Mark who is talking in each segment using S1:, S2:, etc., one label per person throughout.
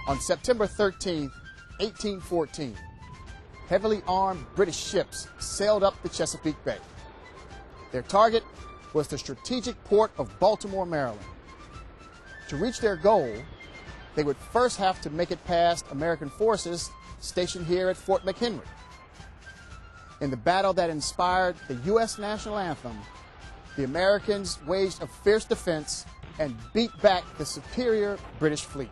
S1: On September 13, 1814, heavily armed British ships sailed up the Chesapeake Bay. Their target was the strategic port of Baltimore, Maryland. To reach their goal, they would first have to make it past American forces stationed here at Fort McHenry. In the battle that inspired the U.S. national anthem, the Americans waged a fierce defense and beat back the superior British fleet.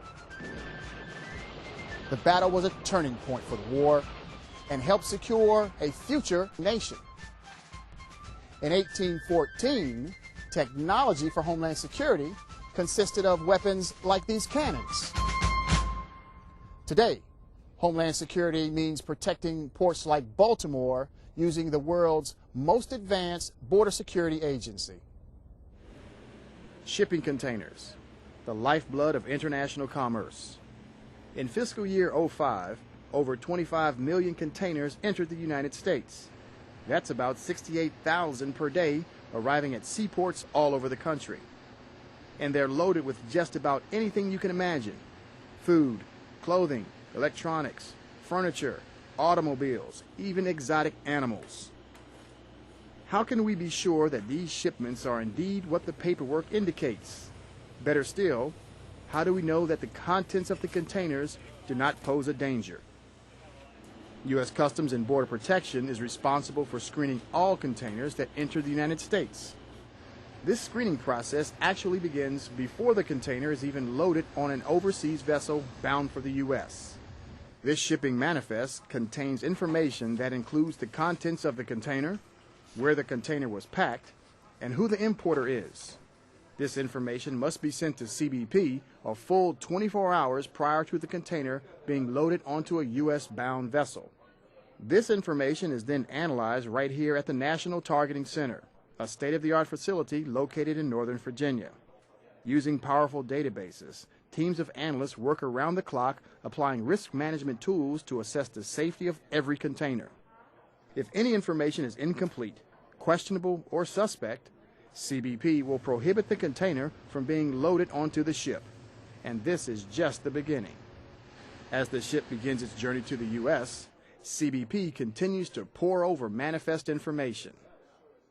S1: The battle was a turning point for the war and helped secure a future nation. In 1814, technology for Homeland Security consisted of weapons like these cannons. Today, Homeland Security means protecting ports like Baltimore using the world's most advanced border security agency. Shipping containers, the lifeblood of international commerce. In fiscal year 05, over 25 million containers entered the United States. That's about 68,000 per day arriving at seaports all over the country. And they're loaded with just about anything you can imagine: food, clothing, electronics, furniture, automobiles, even exotic animals. How can we be sure that these shipments are indeed what the paperwork indicates? Better still, how do we know that the contents of the containers do not pose a danger? U.S. Customs and Border Protection is responsible for screening all containers that enter the United States. This screening process actually begins before the container is even loaded on an overseas vessel bound for the U.S. This shipping manifest contains information that includes the contents of the container, where the container was packed, and who the importer is. This information must be sent to CBP a full 24 hours prior to the container being loaded onto a U.S.-bound vessel. This information is then analyzed right here at the National Targeting Center, a state-of-the-art facility located in Northern Virginia. Using powerful databases, teams of analysts work around the clock applying risk management tools to assess the safety of every container. If any information is incomplete, questionable, or suspect, CBP will prohibit the container from being loaded onto the ship. And this is just the beginning. As the ship begins its journey to the U.S., CBP continues to pore over manifest information.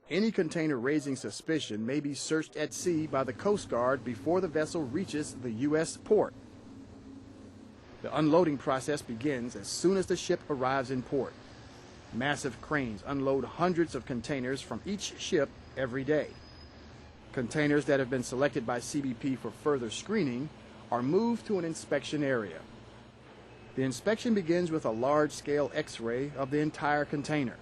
S1: Any container raising suspicion may be searched at sea by the Coast Guard before the vessel reaches the U.S. port. The unloading process begins as soon as the ship arrives in port. Massive cranes unload hundreds of containers from each ship every day. Containers that have been selected by CBP for further screening are moved to an inspection area. The inspection begins with a large-scale X-ray of the entire container.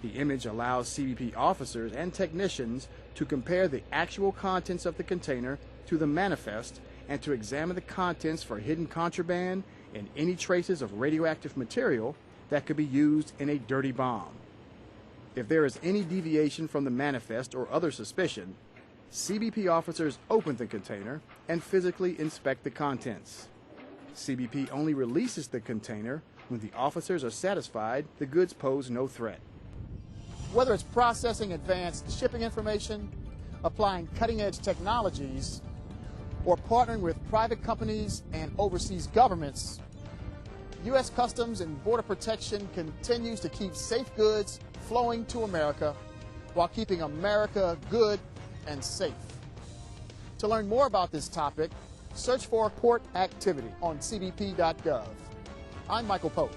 S1: The image allows CBP officers and technicians to compare the actual contents of the container to the manifest and to examine the contents for hidden contraband and any traces of radioactive material that could be used in a dirty bomb. If there is any deviation from the manifest or other suspicion, CBP officers open the container and physically inspect the contents. CBP only releases the container when the officers are satisfied the goods pose no threat. Whether it's processing advanced shipping information, applying cutting-edge technologies, or partnering with private companies and overseas governments, U.S. Customs and Border Protection continues to keep safe goods flowing to America while keeping America good and safe. To learn more about this topic, search for port activity on cbp.gov. I'm Michael Pope.